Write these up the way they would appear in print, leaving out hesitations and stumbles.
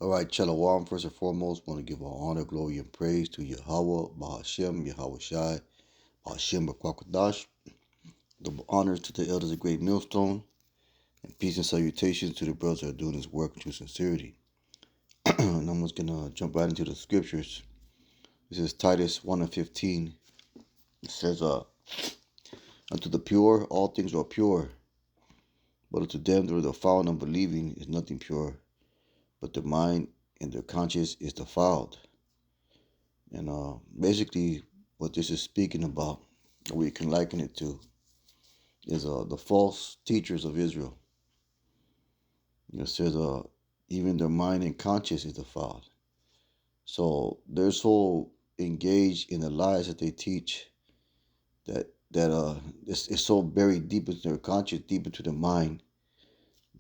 All right, Shalom. First and foremost, want to give all honor, glory, and praise to Yahweh, Bahashem, Yahweh Shai, Bahashem, Bakwakadash. The honors to the elders of Great Millstone, and peace and salutations to the brothers that are doing this work with true sincerity. And I'm just going to jump right into the scriptures. This is Titus 1 and 15. It says, Unto the pure, all things are pure, but unto them that are defiled and unbelieving is nothing pure, but their mind and their conscience is defiled. And basically, what this is speaking about, what we can liken it to, is the false teachers of Israel. It says, even their mind and conscience is defiled. So they're so engaged in the lies that they teach that it's so buried deep into their conscience, deep into their mind,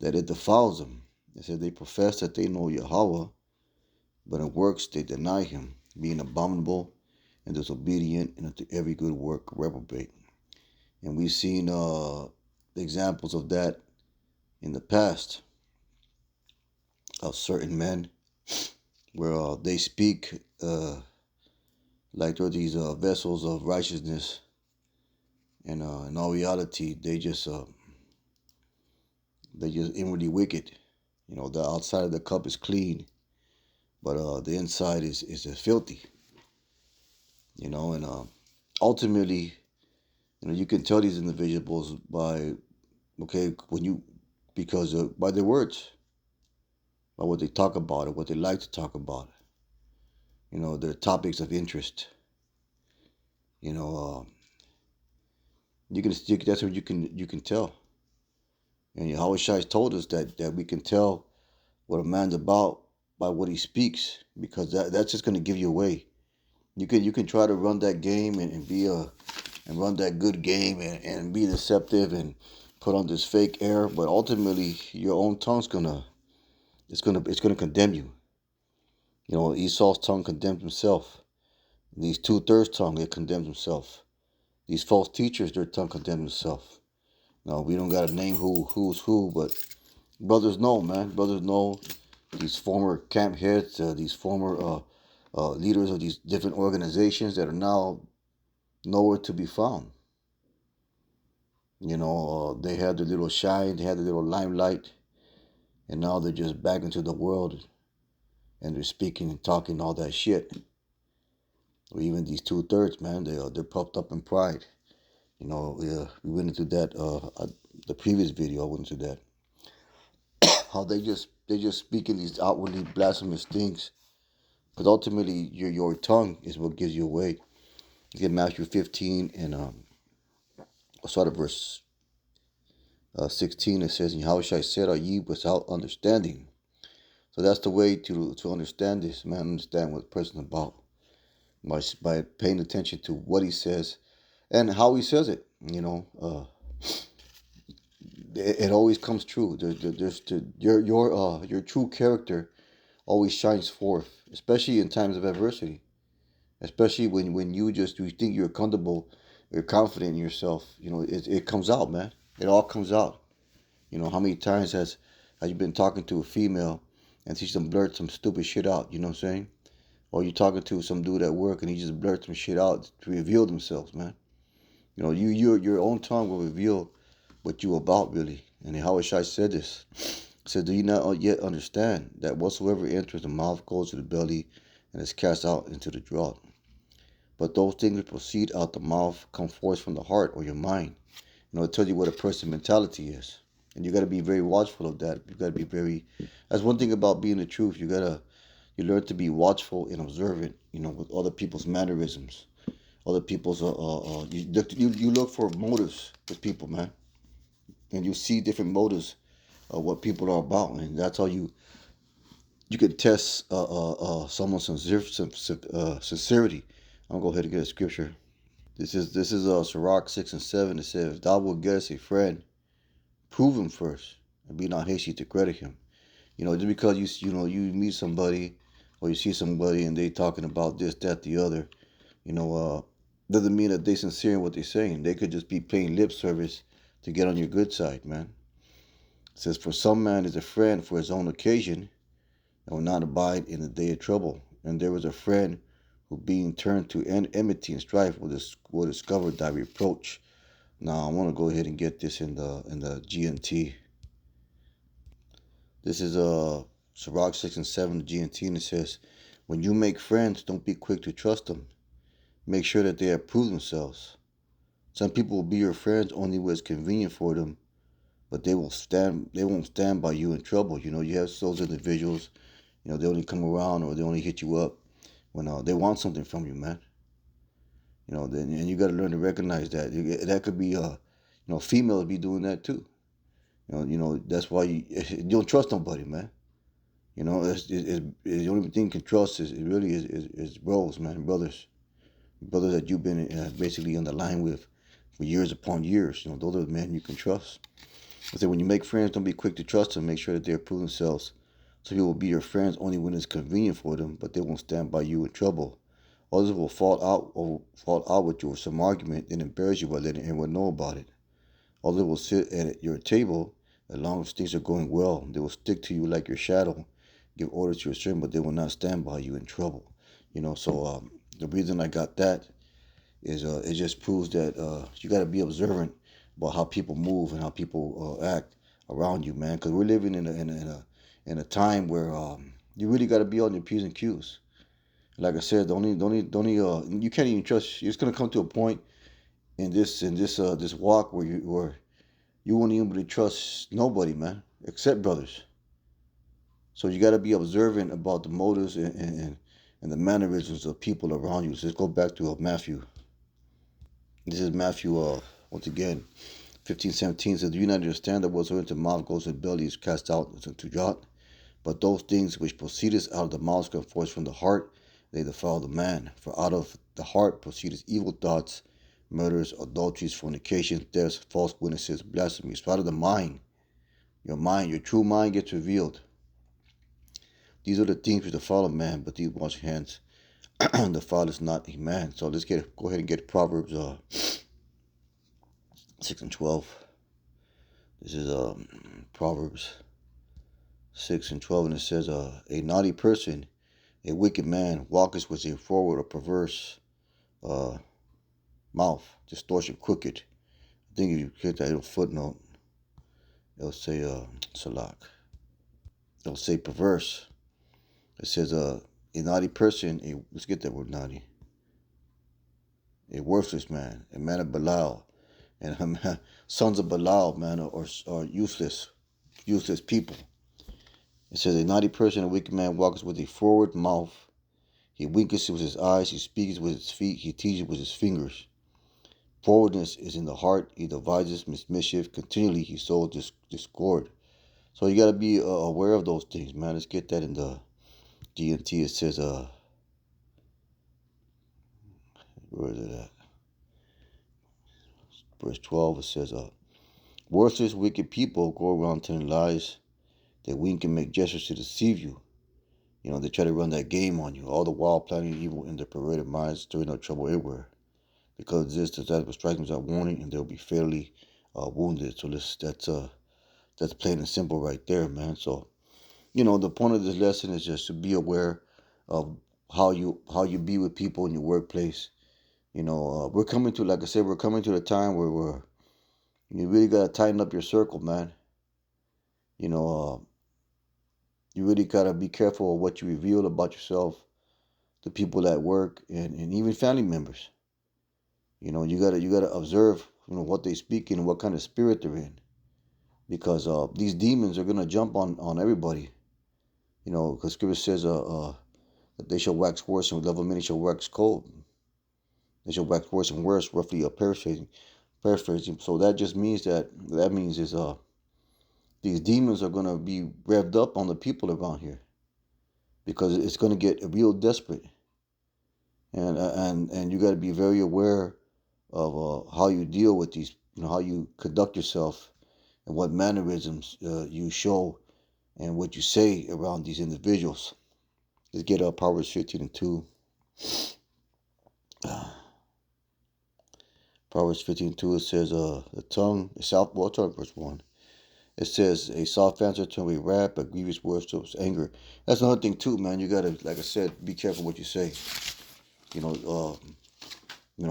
that it defiles them. They said they profess that they know Yahweh, but in works they deny him, being abominable and disobedient, and unto every good work reprobate. And we've seen examples of that in the past of certain men where they speak like they're these vessels of righteousness, and in all reality they just inwardly wicked. The outside of the cup is clean, but the inside is filthy. And ultimately, you can tell these individuals by because by their words, by what they talk about or what they like to talk about. Their topics of interest. You know, that's what you can tell. And Yahweh Shai told us that we can tell what a man's about by what he speaks, because that's just going to give you away. You can try to run that game and run that good game and be deceptive and put on this fake air, but ultimately your own tongue's gonna condemn you. Esau's tongue condemned himself. These 2/3 tongue, it condemns himself. These false teachers, their tongue condemns himself. Now, we don't got to name who's who, but brothers know, man. Brothers know these former camp heads, these former leaders of these different organizations that are now nowhere to be found. They had their little shine, they had their little limelight, and now they're just back into the world, and they're speaking and talking all that shit. Or even these 2/3, man, they're puffed up in pride. We went into that the previous video. I went into that. How they just speaking these outwardly blasphemous things, but ultimately your tongue is what gives you away. You get Matthew 15 and I'll start at verse 16. It says, "And how shall I said, are ye without understanding?" So that's the way to understand this, man. Understand what the person's about by paying attention to what he says and how he says it. It always comes true. Your true character always shines forth, especially in times of adversity. Especially when you think you're comfortable, you're confident in yourself. It comes out, man. It all comes out. How many times have you been talking to a female and she just blurt some stupid shit out? You know what I'm saying? Or you're talking to some dude at work and he just blurts some shit out to reveal themselves, man. Your own tongue will reveal what you about, really. And how Shai said this. Said, "Do you not yet understand that whatsoever enters the mouth goes to the belly and is cast out into the draught? But those things that proceed out the mouth come forth from the heart or your mind." It tells you what a person's mentality is. And you got to be very watchful of that. You got to be very... That's one thing about being the truth. You learn to be watchful and observant, with other people's mannerisms. Other people's... You look for motives with people, man. And you see different motives of what people are about. And that's how you can test someone's sincerity. I'm going to go ahead and get a scripture. This is Sirach 6 and 7. It says, "If thou wilt get a friend, prove him first, and be not hasty to credit him." Just because you meet somebody or you see somebody and they talking about this, that, the other, doesn't mean that they sincere in what they're saying. They could just be paying lip service to get on your good side, man. It says, "For some man is a friend for his own occasion, and will not abide in the day of trouble. And there was a friend who, being turned to enmity and strife, will discover thy reproach. Now I want to go ahead and get this in the GNT. This is Sirach 6 and 7 GNT, and it says, "When you make friends, don't be quick to trust them. Make sure that they have proved themselves. Some people will be your friends only when it's convenient for them, but they won't stand by you in trouble. You have those individuals. They only come around or they only hit you up when they want something from you, man. Then and you got to learn to recognize that. That could be females be doing that too. That's why you don't trust nobody, man. The only thing you can trust is bros, man, brothers that you've been basically on the line with for years upon years. Those are the men you can trust. I say when you make friends, don't be quick to trust them. Make sure that they approve themselves. So people will be your friends only when it's convenient for them, but they won't stand by you in trouble. Others will fall out with you with some argument and embarrass you by letting everyone know about it. Others will sit at your table as long as things are going well. They will stick to you like your shadow, give orders to your servant, but they will not stand by you in trouble. So the reason I got that is it just proves that you got to be observant about how people move and how people act around you, man. Because we're living in a time where you really got to be on your p's and q's. Like I said, you can't even trust. It's gonna come to a point in this walk where you won't even be able to trust nobody, man, except brothers. So you got to be observant about the motives and the mannerisms of people around you. So let's go back to Matthew. This is Matthew, once again, 15:17 says, "Do you not understand that whatsoever into the mouth goes into the belly is cast out into draught? But those things which proceedeth out of the mouth come forth from the heart, they defile the man. For out of the heart proceedeth evil thoughts, murders, adulteries, fornications, thefts, false witnesses, blasphemies." So out of the mind, your true mind gets revealed. These are the things which defile a man, but these wash hands defileth not a man. So let's go ahead and get Proverbs 6 and 12. This is Proverbs 6 and 12, and it says, "A naughty person, a wicked man, walketh with a forward or perverse uh, mouth, distortion crooked." I think if you get that little footnote, it'll say Salak. It'll say perverse. It says a naughty person. Let's get that word naughty. A worthless man, a man of Belial, and sons of Belial, man, are useless people. It says a naughty person, a wicked man, walks with a forward mouth. He winketh with his eyes, he speaks with his feet, he teaches with his fingers. Forwardness is in the heart, he devises mischief, continually he sows discord. So you got to be aware of those things, man. Let's get that in the GNT. It says, where is it at? Verse 12, it says, "Worthless, wicked people go around telling lies. They wink and make gestures to deceive you. They try to run that game on you, all the while planning evil in their perverted minds, stirring up trouble everywhere. Because this, the type of strikings are warning, and they'll be fairly wounded." So that's plain and simple right there, man. So the point of this lesson is just to be aware of how you be with people in your workplace. We're coming to, like I said, we're coming to the time where you really gotta tighten up your circle, man. You know, you really gotta be careful of what you reveal about yourself to people at work and even family members. You gotta observe, what they speak and what kind of spirit they're in, because these demons are gonna jump on everybody. Because Scripture says, that they shall wax worse, and with love of many shall wax cold. They shall wax worse and worse, roughly paraphrasing. Paraphrasing. So that means is these demons are gonna be revved up on the people around here, because it's gonna get real desperate, and you got to be very aware of how you deal with these, how you conduct yourself, and what mannerisms you show, and what you say around these individuals. Let's get Proverbs 15:2. Proverbs 15:2, it says, "The tongue is south." Well, start verse 1. It says a soft answer to a wrath, but grievous words to anger. That's another thing too, man. You gotta, like I said, be careful what you say. You know,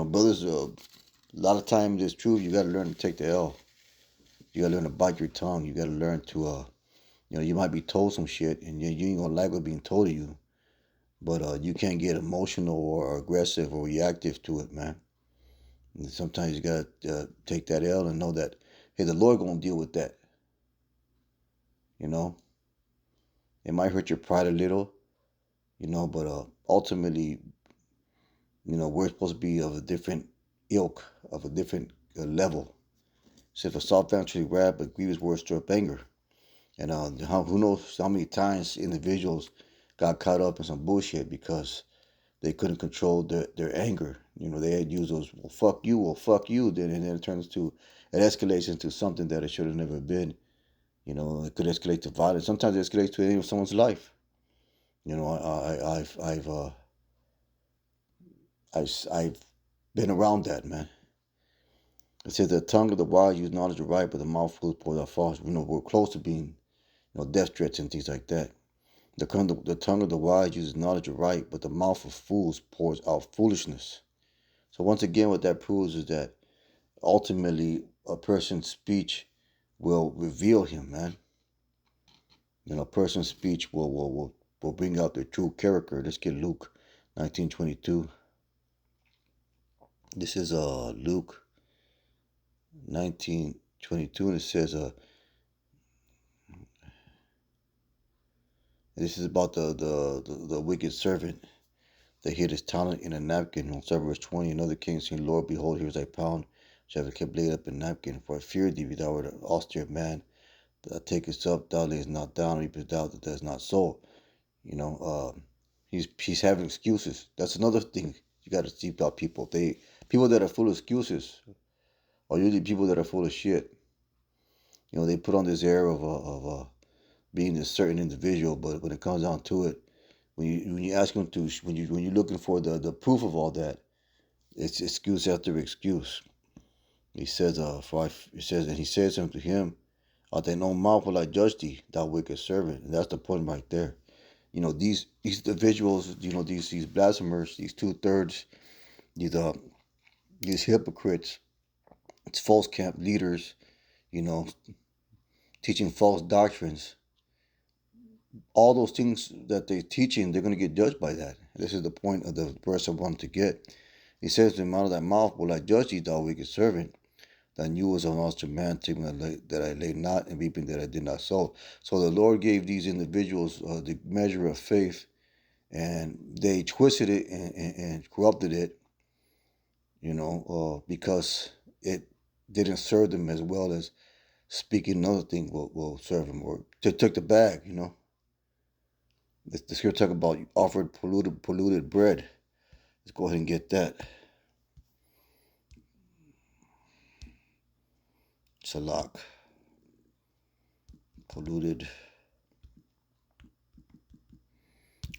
brothers. A lot of times it's true. You gotta learn to take the L. You gotta learn to bite your tongue. You gotta learn to, you might be told some shit, and you ain't gonna like what's being told to you. But you can't get emotional or aggressive or reactive to it, man. And sometimes you gotta take that L and know that, hey, the Lord gonna deal with that. You know, it might hurt your pride a little, but ultimately, we're supposed to be of a different ilk, of a different level. So if a soft answer wrath, but grievous words stir up anger. And who knows how many times individuals got caught up in some bullshit because they couldn't control their anger. They had used those, well, fuck you, then, and then it escalates into something that it should have never been. It could escalate to violence. Sometimes it escalates to the end of someone's life. I've been around that, man. It says the tongue of the wise use knowledge of right, but the mouth fools pour out false. We're close to being, death threats and things like that. The tongue of the wise uses knowledge of right, but the mouth of fools pours out foolishness. So once again, what that proves is that ultimately a person's speech will reveal him, man. A person's speech will bring out their true character. Let's get Luke 19:22. This is Luke 19:22, and it says this is about the wicked servant that hid his talent in a napkin. On verse 20, another king saying, Lord, behold, here is thy pound, which I have kept laid up in a napkin. For I fear thee, thou art an austere man, that takest up, thou layest not down, reapest thou that does not sow. He's having excuses. That's another thing you got to see about people. People that are full of excuses are usually people that are full of shit. They put on this air of being a certain individual, but when it comes down to it, when you ask them to, when you're looking for the proof of all that, it's excuse after excuse. He says, and he says unto him, out thine own mouth will I judge thee, thou wicked servant. And that's the point right there. These individuals, these blasphemers, these 2/3, these hypocrites, it's false camp leaders, you know, teaching false doctrines. All those things that they're teaching, they're going to get judged by that. This is the point of the verse I want to get. He says, "The out of thy mouth will I judge thee, thou wicked servant. Thy knew was an awesome man, taking that I laid not, and reaping that I did not sow." So the Lord gave these individuals the measure of faith, and they twisted it and corrupted it, because it didn't serve them as well as speaking another thing will serve them, or they took the bag, The scripture talk about offered polluted bread. Let's go ahead and get that. Salak. Polluted.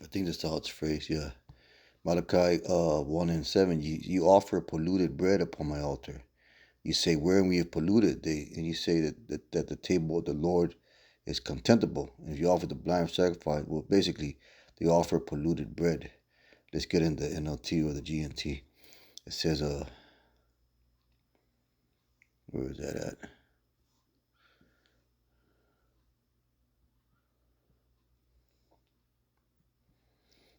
I think that's how it's phrased, yeah. Malachi 1:7. You offer polluted bread upon my altar. You say, wherein we have polluted, and you say that the table of the Lord is contemptible. And if you offer the blind sacrifice, well, basically, they offer polluted bread. Let's get in the NLT or the GNT. It says, where is that at?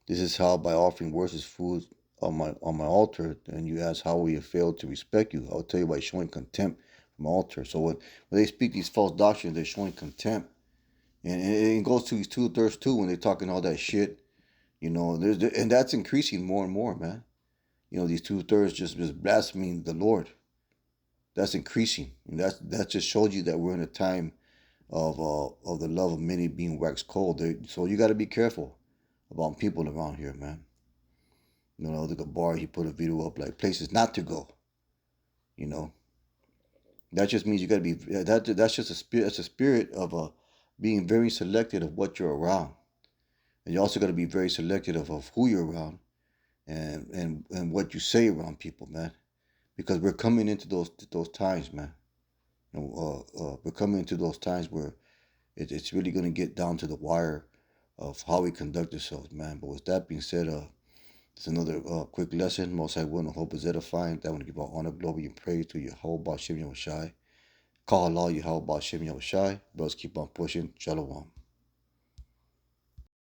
This is how, by offering worthless food on my altar, and you ask how we have failed to respect you. I'll tell you by showing contempt from the altar. So when they speak these false doctrines, they're showing contempt. And it goes to these 2/3 too when they're talking all that shit. And that's increasing more and more, man. These 2/3 just blaspheming the Lord. That's increasing, and that just shows you that we're in a time of the love of many being waxed cold. So you got to be careful about people around here, man. The bar, he put a video up like places not to go. That just means you got to be that's just a spirit. That's a spirit of being very selective of what you're around, and you also got to be very selective of who you're around, and what you say around people, man. Because we're coming into those times, man. We're coming into those times where it's really gonna get down to the wire of how we conduct ourselves, man. But with that being said, it's another quick lesson. Most I will and hope is edifying. That I want to give all honor, glory, and praise to Yahweh Shem Yahushai. Call Allah Yahweh Shem Yahushai. Brothers keep on pushing. Shalom.